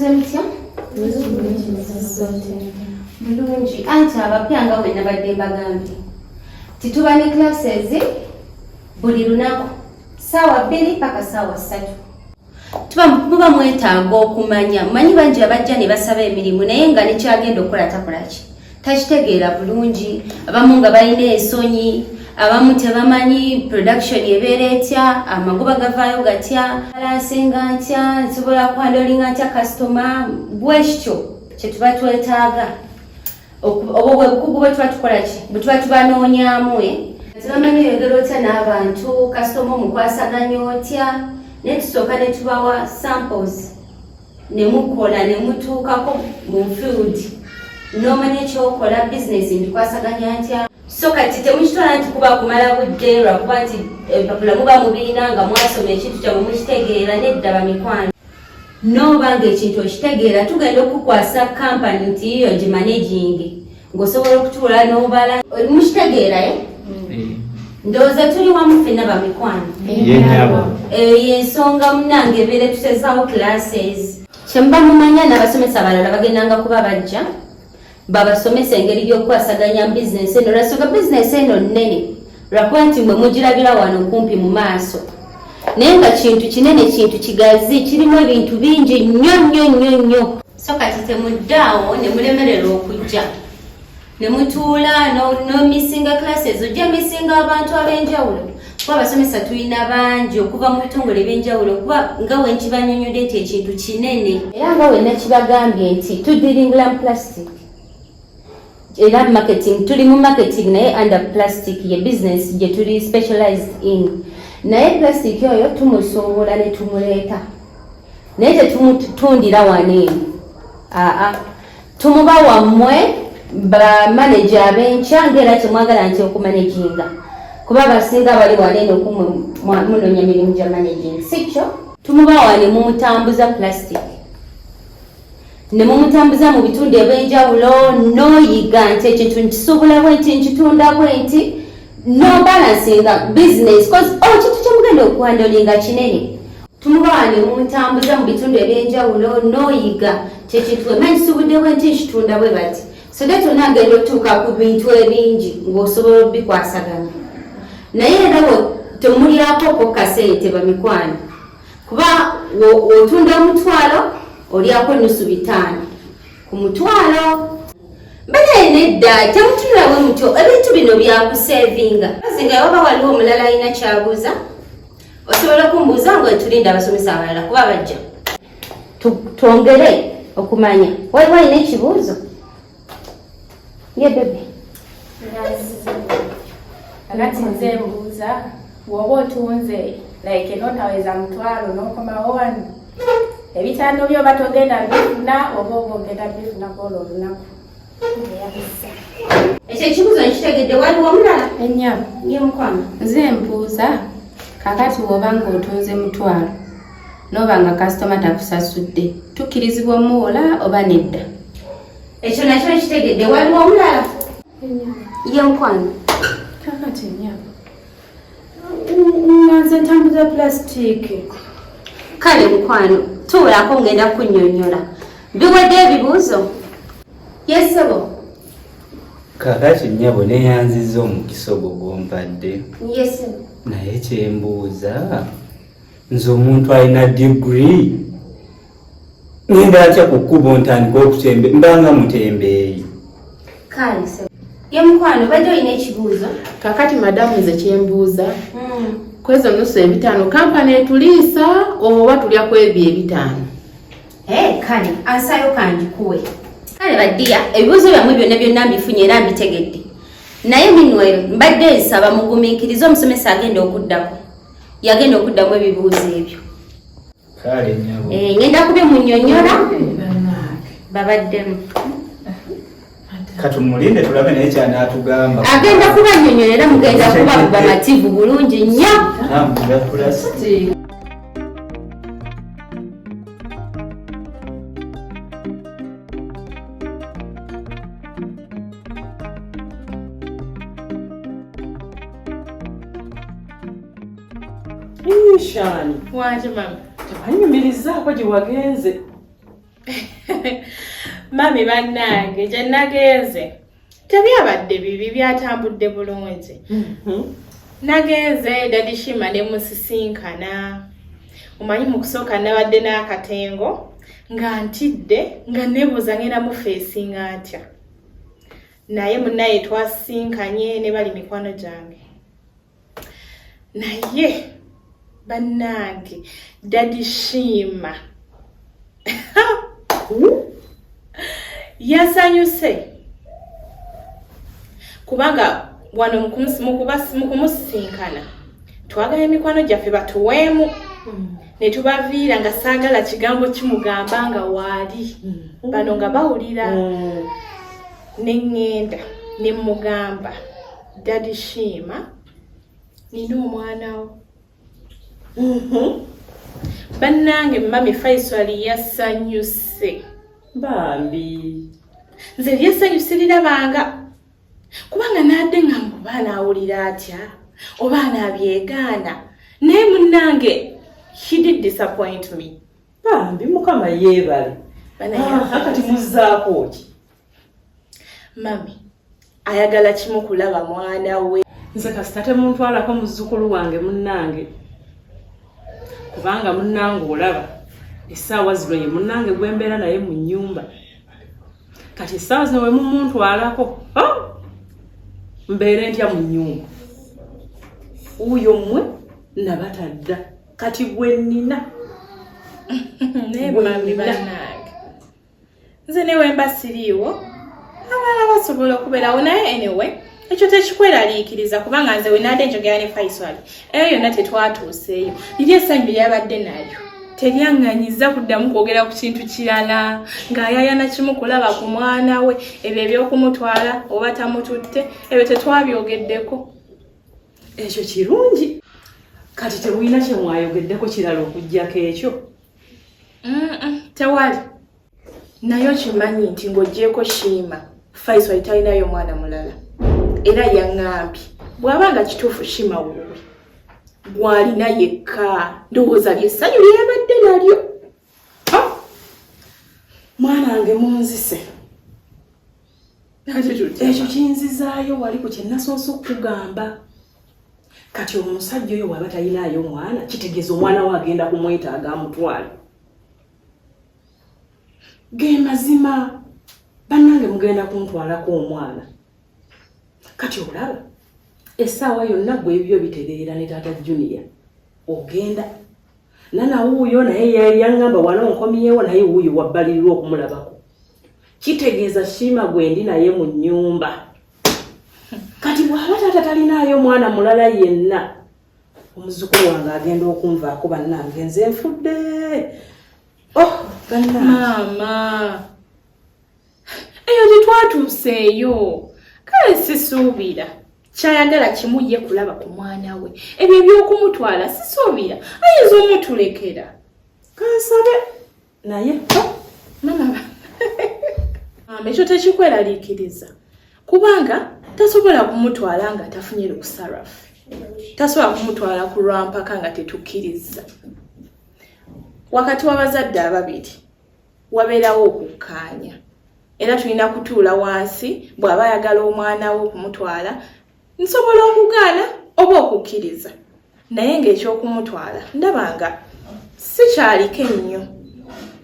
Mutuze mutya? Mulungi. Anti abapya nga bwe nabadde mbagambye. Tituba ne classes buli lunaku ssaawa 2 paka ssaawa 3. Muba mwetaaga okumanya. Manyi bangi abajja ne basaba emirimu naye nga nekyagenda okukola takolaki. Takitegeera bulungi. Abamu nga balina ensonyi. Abamu tebamanyi production ebeera etya, amagoba gavaayo gatya, balansinga ntya, nsobola kwandolinga ntya customer, bwekityo kye tuba twetaaga. Obwo bwe bukugu bwe tuba tukola ki? Bwe tuba tubanoonyaamu tebamanyi oyogera otya n'abantu, customer omukwasaganya otya, naye tusooka ne tubawa samples, ne mukola ne mutuukako mu field, n'omanya ekyokola business ndikwasaganya ntya. So kati temukitwala nti kuba kumala budde lwakuba nti empapula muba mubiina nga mwasoma ekintu kyammwe mukitegeera nedda bamikwano. N'oba ng'ekintu okitegeera tugenda okukwasa kampani nti yiyo ngimanaging ng'osobola okutuula n'obala mukitegeera ndowooza tuli wamu ffenna bamikwano. Y'ensonga munnange ebeera tutezaawo classes. Kye muba mumanya n'abasomesa abalala bagendanga kuba bajja babasomesa engeri y'okukwasaganya business eno. Lwasooka business eno nnene lwakuba nti mwe mugirabira wano kumpi mu maaso, naye nga kintu kinene, kintu kigazi, kirimu ebintu bingi nnyo. So kati temuddaawo ne mulemererwa okujja ne mutuula n'omisinga classes, ojja misinga abantu ab'enjawulo kuba abasomesa tulina bangi okuva mu bitongole eby'enjawulo kuba nga we nkibanyonyodde nti ekintu kinene. Era nga we nakibagambye nti tudiringula mu plastic era marketing, tuli mu marketing naye under plastic ye business gye tuli specialized in. Naye plastic oyo tumusobola ne tumuleeta naye tetumutundira waneeno. Tumuba wammwe bamanager ab'enkya ng'era kyemwagala nti okumanaginga kuba abasinga bali waneeno munonya mirimu gya managing. Si kyo tumuba wane mumutambuza plastic ne mumutambuza mu bitundu eby'enjawulo, n'oyiga nti ekintu nkisuubula bwe nti nkitunda bwe nti no balansinga business cause kintu kyemugenda okuhandolinga kinene. Tumuba wane mumutambuza mu bitundu eby'enjawulo n'oyiga nti ekintu emanyi kisuubudde bwe nti nkitunda bwe bati, so that onagenda otuuka ku bintu ebingi ng'osobola obikwasaganya. Naye era temulyako kasente bamikwano kuba otunda omutwalo olyako nusu 5 ku mutwalo. Mbale nedda temutunula bwe mutyo, ebintu bino byakusevinga. Bazinga waba waliwo omulala alina kyabuuza osobola kumbuuza nga tulinda abasomesa abalala kuba bajja twongere okumanya. Waliwo alina ekibuuzo? Ye bebe Agati nze mbuuza bw'oba otunze like notaweza mutwalo n'okomawo wano ebitaano byo batogenda bifuna oba ogenda bifunako olwo olunaku. Ekyo ekibuuzo nkitegedde. Waliwo omulala? Ennyama ye mukwano nze mbuuza kakati bw'oba ng'otunze mutwalo n'oba nga kasitoma takusasudde tukkirizibwa omuwola oba nedda? Ekyo nakyo nkitegedde. Waliwo omulala? Ye mukwano kakati ennyama nze ntambuza plastic. Kale mukwano tuwulako ngenda kunnyonnyola. Biwedde ebibuuzo? Yesebo? Kakati nnyabo neyanziza omukisa ogwo gwompadde. Yesebo? Naye kyembuuza nze omuntu alina degree ngenda atya ku kkubo ntandika okutembe mbanga mutembeeyi. Kale sebo ye mukwano bajja olina ekibuuzo? Kakati madamu nze kyembuuza kwezo nusu 5 kampani etuliisa oba tulya ku ebyo 5? Kale ansaayo kandikuwe. Kale baddiya ebibuuzo byammwe byonna mbifunye era mbitegedde, naye minwero mbadde nsaba mugumiikirize omusomesa agenda okuddako yagenda okuddamu ebibuuzo ebyo. Kale nnyabo ngenda kubimunnyonnyola babaddemu. Katumulinde tulabe naye kyanaatugamba. Agenda kubannyonnyola era mugenda kuba bamativu bulungi nnyo. Shani waje mama tebanyumirizaako gye wagenze. Mami bannange gye nagenze tebyabadde bibi, byatambudde bulungi. Nagenze Daddy Shima ne musisinkana. Omanyi mu kusooka nabadde n'akatengo nga ntidde nga nebuuza ngenda mu feesinga ntya. Naye munnaye twasinkanye ne bali mikwano gyange. Naye bannange Daddy Shima yasanyuse kubanga wano mu kumusisinkana twagala emikwano gyaffe batuweemu ne tubaviira nga saagala kigambo kimugamba nga waali bano nga bawulira. Ne ŋŋenda ne mugamba Daddy Shima nina omwana wo. Bannange Mami Faisal yasanyuse bambi. Nze lyesanyusirira banga kubanga nadde nga mubaana awulira atya oba anabyegaana naye munnange he did disappoint me. Bambi Mukama yeebale. Akati muzzaako ki? Mami ayagala kimu kulaba mwana we. Nze kasita temuntwalako muzzukulu wange munnange kubanga munnange olaba essaawa zino ye munnange gwembeera naye mu nnyumba. Kati essaawa zino we mumuntwalako mbeere ntya mu nnyumba. Uyo mmwe nabatadda kati gwe nnina. Naye Mami bannange nze newe mba siriiwo abalala basobola okubeerawo naye anyway ekyo tekikweraliikiriza kubanga nze we nadde njogera ne Faisal eyo yonna tetwatuuseeyo. Liri essanyu lyabadde nalyo teryaŋŋanyiza kuddamu kwogera ku kintu kirala ng'ayayana kimu kulaba ku mwana we. Ebyo ebyokumutwala oba tamututte ebyo tetwabyogeddeko. Ekyo kirungi. Kati temulina kye mwayogeddeko kirala okuggyako ekyo? Tewali. Naye okimanyi nti ng'oggyeko Shima Faisal talinayo mwana mulala era yaŋŋambye bw'abanga kituufu Shima wowe gw'alina yekka. Ndowooza lyessanyu lyabadde nalyo. Mwanange munzise. Ekyo kinzizaayo wali ku kye nasoose okugamba. Kati omusajja oyo waba talinayo mwana kitegeeza omwana we agenda kumwetaaga amutwale. Ge mazima bannange mugenda kuntwalako omwana. Kati olaba essaawa yonna gwe ebyo bitereera ne taata Junior ogenda nana wuuyo naye yaŋŋamba wano nkomyewo naye wuuyo wabbalirirwa okumulabako. Kitegeeza Shima gwe ndi naye mu nnyumba. Kati bw'aba taata talinaayo mwana mulala yenna omuzzukulu wange agenda okunvaako bannange nze nfudde. Maama eyo tetwatuuseeyo kale sisuubira kyayagala kimu ye kulaba ku mwana we. Ebyo ebyokumutwala sisuubira ayinza omutulekera. Kansabe naye mama ekyo tekikweraliikiriza kubanga tasobola kumutwala nga tafunye lukusaraffe. Tasobola kumutwala ku lwampaka nga tetukkiriza. Wakati w'abazadde ababiri wabeerawo okukkaanya era tulina kutuula wansi bw'aba ayagala omwana we okumutwala nsobola okugaana oba okukkiriza. Naye ng'ekyokumutwala ndabanga si kyaliko ennyo.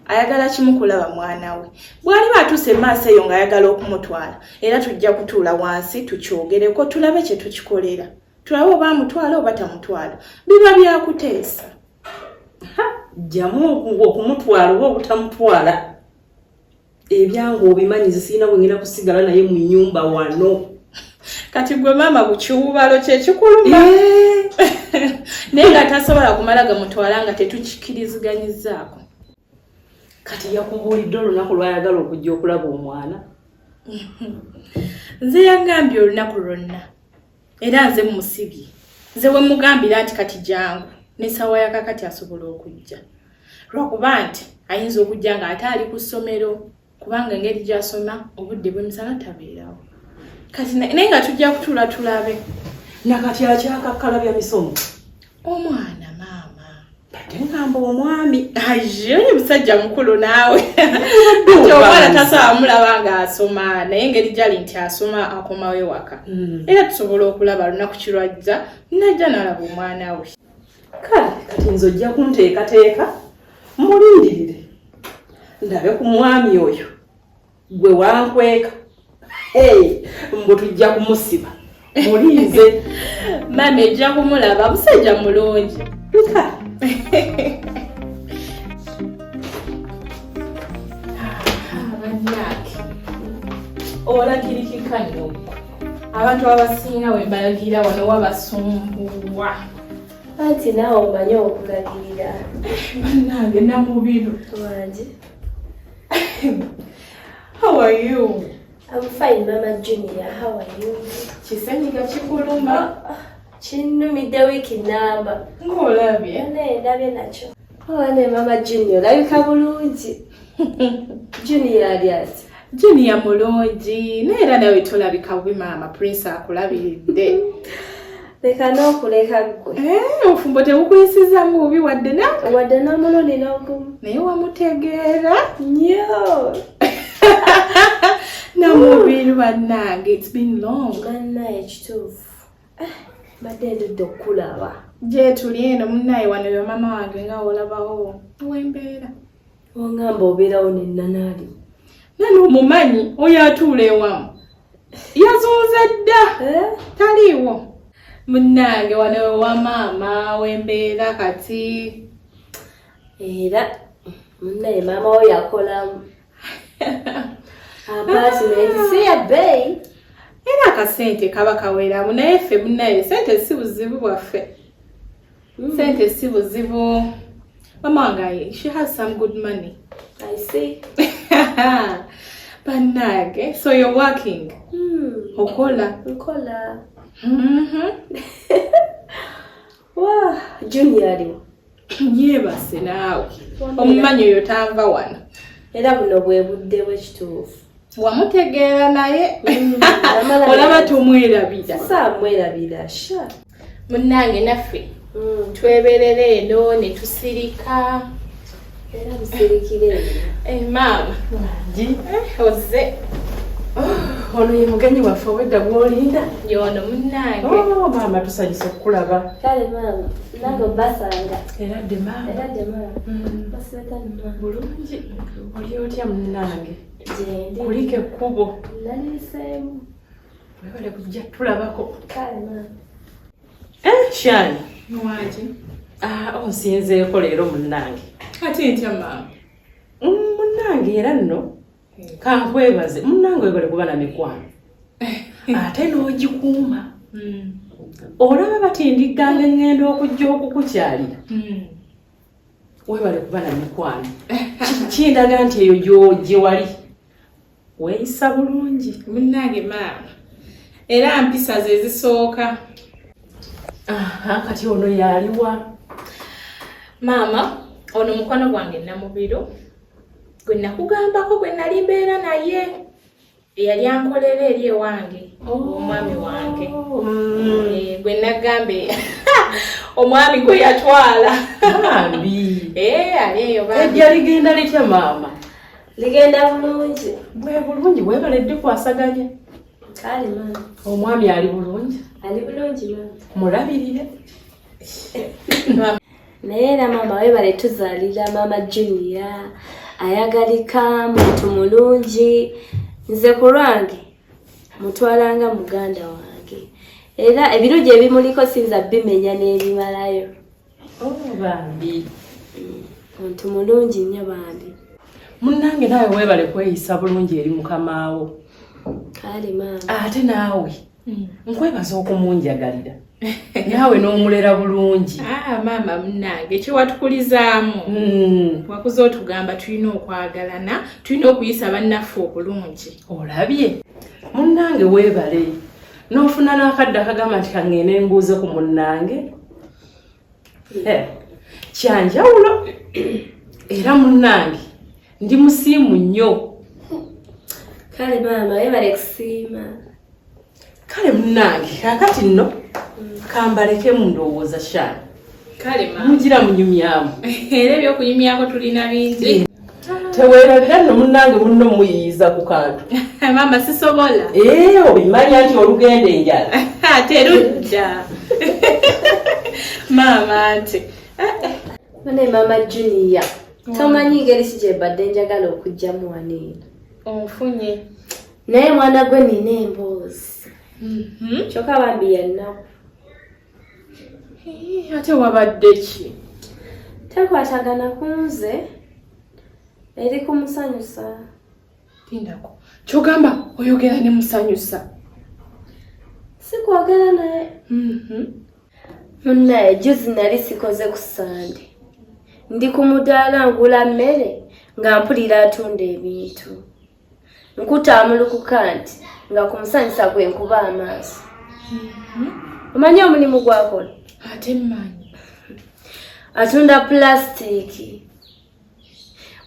Ayagala kimu kulaba mwana we. Bw'aliba atuuse maaso eyo ng'ayagala okumutwala era tujja kutuula wansi tukyogereko tulabe kye tukikolera. Tulabe oba amutwala oba tamutwala. Biba byakuteesa. Jamu okumutwala oba obutamutwala. Ebyange obimanyize sirina bwe ngenda kusigala naye mu nnyumba wano. Kati gwe maama bukiwubalo kye kikuluma. Naye nga tasobola kumala gamutwala nga tetukikiriziganyizaako. Kati yakubuulidde olunaku lwayagala okujja okulaba omwana. Nze yagambye olunaku lwonna era nze musibye. Nze we mugambira nti kati jangu n'essaawa ya kakati asobola okujja. Lwakuba nti ayinza okujja nga ate ali ku ssomero kubanga engeri gy'asoma obudde bw'emisana tabeerawo. Kati naye nga tujja kutuula tulabe. Nakati akyakakkala bya misomo. Omwana maama badde ngamba omwami aje musajja mukulu naawe omwana tasobola mulaba ng'asoma naye engeri gyali nti asoma akomawo ewaka era tusobola okulaba lunaku kirwajja najja nalaba omwana we kale kati nze ojja kunteekateeka mulindirire ndabe ku mwami oyo gwe wankweka mbu tujja kumusiba mulinze mami ejja kumulaba musajja mulungi bannange olagirikika nnyo abantu abasinga we balagira wano wabasumbuwa anti naawe omanyi okulagirira bannange namubiro wange. how are you? I'm fine, Mama Junior. How are you? Kisenyiga kikuluma Kinnumidde wiiki namba. Ng'olabye? Ndabye nakyo. Wane Mama Junior, olabika bulungi. Junior ali ati? Junior mulungi, neera nawe tolabika bubi maama Prince akulabiridde. Leka n'okuleka ggwe. Obufumbo tebukuyisiza mu bubi wadde n'omulundi n'ogumu. Naye wamutegeera? Nnyo. Namubiri bannange, it's been long. Bannaye kituufu. Badde ndudde okulaba. Gye tuli eno munnaye wano yo mama wange nga olabawo wembeera. Wangamba obeerawo ne Nanaali. Nani omumanyi oyo atuula ewamu. Yazunze dda. Taliiwo. Munnange wano wa maama wembeera kati. Era munnaye maama we yakolamu. Apartment si ya bei. Era akasente kaba kaweramu naye ffe munnaye sente si buzibu bwaffe. Sente si buzibu. Mama wange, she has some good money. I see. Bannange, so you're working? Okola? Nkola. Wow, Junior ali. Yeebase naawe. Omumanyi oyo tanva wano. Era buno bwe budde bw'ekituufu. Wamutegeera naye. Olaba tumwerabira. Saamwerabira sha. Munnange naffe. Tweberera eno ne tusirika. Era busirikire. Maama. Oze. Ono ye mugenyi waffe obwedda bw'olinda. Yono munnange. Maama tusanyusa okukulaba. Kale maama, nange basanga. Era dde maama. Basirika nno. Bulungi. Oli otya munnange? Gyendi. Kulika ekkubo. Naliseemu. Webale kujja tulabako. Kale maama. Shani. Mwaji. Onsinzeeko leero munnange. Ate ntya maama. Munnange era nno. Kankwebaze munnange webale kuba na mikwano. Ate n'ogikuuma. Olaba batindiganga engendo okujja okukukyalira. Webale kuba na mikwano. Kindaga nti eyo gye wali. Weeyisa bulungi. Munnange maama. Era mpisa ze zisooka. Kati ono yaliwa. Maama, ono mukwano gwange Namubiro. Gwe nakugambako gwe nali mbeera naye. Eyali ankolera eri ewange. Omwami wange. Gwe nagambe. Omwami gwe yatwala. Mbi. Ali eyo bambi. Ejja ligenda litya maama? Ligenda bulungi. Bwe bulungi webaledde kwasaganya. Kale maama. Omwami ali bulungi. Ali bulungi maama. Mulabirire. Naye era maama webale tuzaalira Mama Junior. Ayagalika muntu mulungi. Nze ku lwange mutwalanga muganda wange. Era ebirungi ebimuliko sinza bimenya n'ebimalayo. Bambi. Muntu mulungi nnyo bambi. Munnange nawe weebale kweyisa bulungi eri mukamaawo. Kale maama. Ate naawe nkwebaza okumunjagalira. Naawe n'omulera bulungi. Maama munnange kiwatukulizaamu. Wakuze otugamba tulina okwagalana, tulina okuyisa bannaffe obulungi. Olabye? Munnange weebale. N'ofuna n'akadde akagamba nti kangende mbuuze ku munnange. Kyanjawulo. Era munnange ndi musiimu nnyo. Kale maama webale kusiima. Kale munnange kakati nno kambaleke mu ndowooza Shani. Kale mama. Mujira munyumyamu. Era ebyokunyumyako tulina bingi. Teweerabira nno munnange munno muyiyiza ku kantu. Mama sisobola. Obimanya nti olugenda enjala. Terudda. Mama ate. Mane mama Junior. Tomanyi ngeri ki gye badde njagala okujjamu waniira. Onfunye. Naye mwana gwe nina emboozi. Kyokka bambi yennaku. Ate wabadde ki? Tekwatagana ku nze. Eri kumusanyusa. Tindako. Kyogamba oyogera ne musanyusa. Sikwogera naye. Munnaye juzi nali sikoze ku Sande. Ndi ku mudaala ngula mmere nga mpulira atunda ebintu. Nkutamulukuka nti nga kumusanyusa gwe nkuba amaaso. Omanyi omulimu gwakola? Ate mmanyi. Atunda plastic.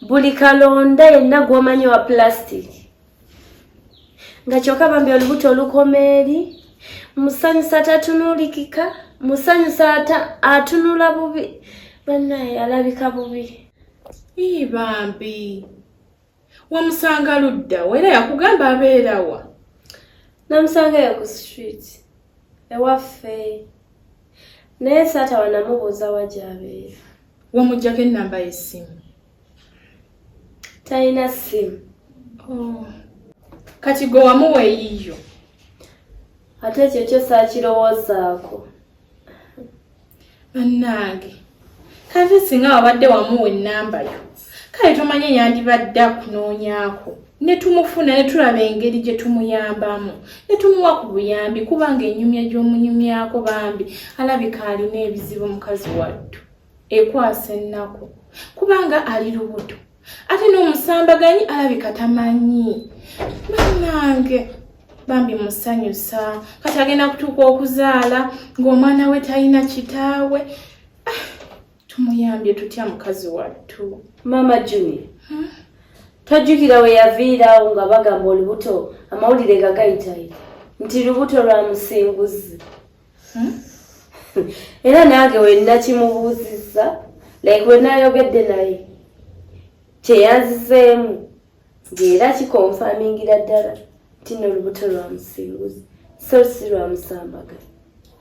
Buli kalonda yenna gw'omanyi wa plastic. Nga kyokka bambi olubuto olukoma eri. Musanyusa tatunuulikika. Musanyusa atunula bubi. Bannaye alabika bubi. Bambi. Wamusanga ludda era yakugamba abeerawa? Namusangayo ku street. Ewaffe. Naye saata wanamubuuza wa gy'abeera. Wamuggyako ennamba y'essimu? Talina ssimu. Kati gwe wamuwa eyiyo? Ate ekyo kyo saakirowoozaako. Bannange, kati singa wabadde wamuwa ennamba yo, kale tomanye yandibadde akunoonyaako. Ne tumufuna ne tulaba engeri gye tumuyambamu. Ne tumuwa ku buyambi kubanga ennyumya gy'omunyumyako bambi alabika alina ebizibu mukazi wattu. Ekwasa ennaku. Kubanga ali lubuto. Ate n'omusambaganyi alabika tamanyi. Bannange, bambi musanyusa. Kati agenda kutuuka okuzaala ng'omwana we talina kitaawe. Tumuyambye tutya mukazi wattu. Mama Junior. Tajjukira we yaviirawo nga bagamba olubuto amawulire gagayitayo nti lubuto lwa musinguzi. Era nange we nakimubuuzizza like we nayogedde naye kyeyanzizeemu ng'era kikonfamingira ddala nti no lubuto lwa musinguzi so si lwa musambaga.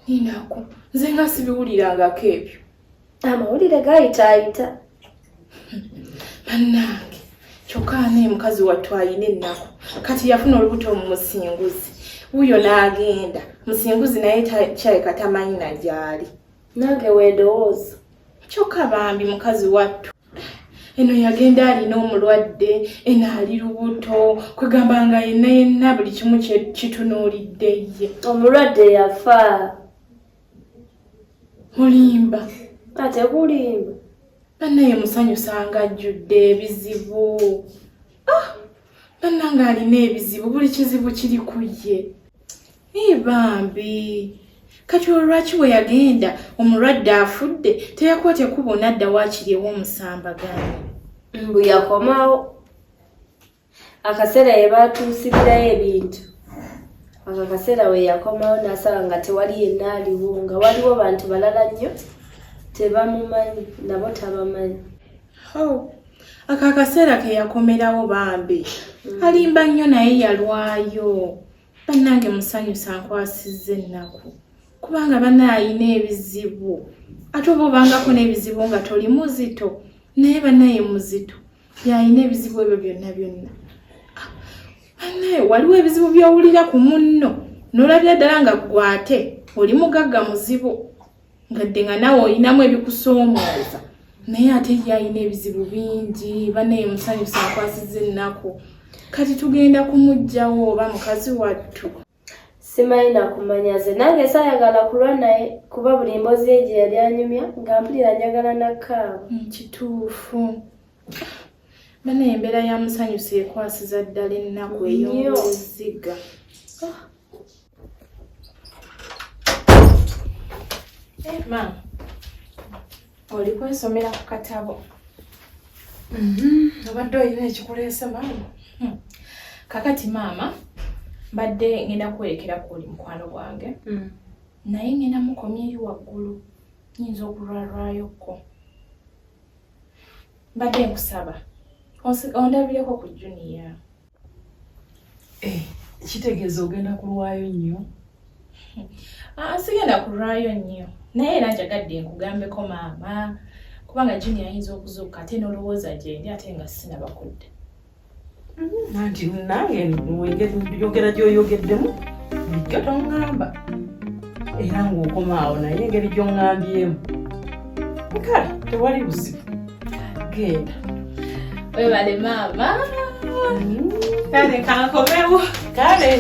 Ninako nze nga sibiwulirangako ebyo. Amawulire gayitaayita. Bannange, kyokka naye mukazi wattu alina ennaku. Kati yafuna olubuto mu musinguzi. Wuyo n'agenda. Musinguzi naye kyaleka tamanyi na gy'ali. Nange weendowooza. Kyokka bambi mukazi wattu. Eno yagenda alina omulwadde, eno ali lubuto, kwegamba nga yenna buli kimu kitunuulidde ye. Omulwadde yafa. Mulimba. Ate kulimba. Bannaye musanyusa nga ajjudde ebizibu. Bannange alina ebizibu, buli kizibu kiri ku ye. Bambi. Kati olwaki we yagenda omulwadde afudde teyakwate kubona adda waakiri ew'omusambagani. Mbu yakomawo. Akaseera ye baatuusibirayo ebintu. Ako akaseera we yakomawo n'asaba nga tewali yenna aliwo nga waliwo bantu balala nnyo tebamumanyi nabo tabamanyi. Ako akaseera ke yakomerawo bambi. Alimba nnyo naye yalwayo. Bannange musanyusa nkwasizza ennaku. Kubanga bannaye alina ebizibu. Ate oba obangako n'ebizibu nga toli muzito. Naye bannaye muzito. Yalina ebizibu ebyo byonna. Bannaye waliwo ebizibu by'owulira ku munno. N'olabira ddala nga gwate oli mugagga muzibu. Ngadde nga nawe olinamu ebikusoomooza. Naye ate yalina ebizibu bingi. Bannaye musanyusa nkwasizza ennaku. Kati tugenda kumuggyawo oba mukazi wattu. Simanyi nakumanya ze nange saayagala kulwa naye kuba buli mboozi ye gye yali anyumya nga mpulira njagala nakkaaba. Kituufu. Bannaye embeera ya musanyusa ekwasiza ddala ennaku ey'omuziga. Mama, oli kwesomera ku katabo. Obadde olina ekikuleese maama? Kakati maama, mbadde ngenda kwerekera ku oli mukwano gwange. Naye ngenda mukomya eri waggulu. nyinza okulwalwayokko. Mbadde nkusaba ondabireko ku Junior. Kitegeeza ogenda kulwayo nnyo? Sigenda kulwayo nnyo naye era njagadde nkugambeko maama kubanga Junior ayinza okuzuuka ate n'olowooza gye ndi ate nga sinabakudde. Nanti nange engeri gy'oyogeddemu bijjo toŋŋamba era ng'okoma awo naye engeri gy'oŋŋambyemu kale tewali buzibu. Genda. Webale maama. Kale kankomewo. Kale.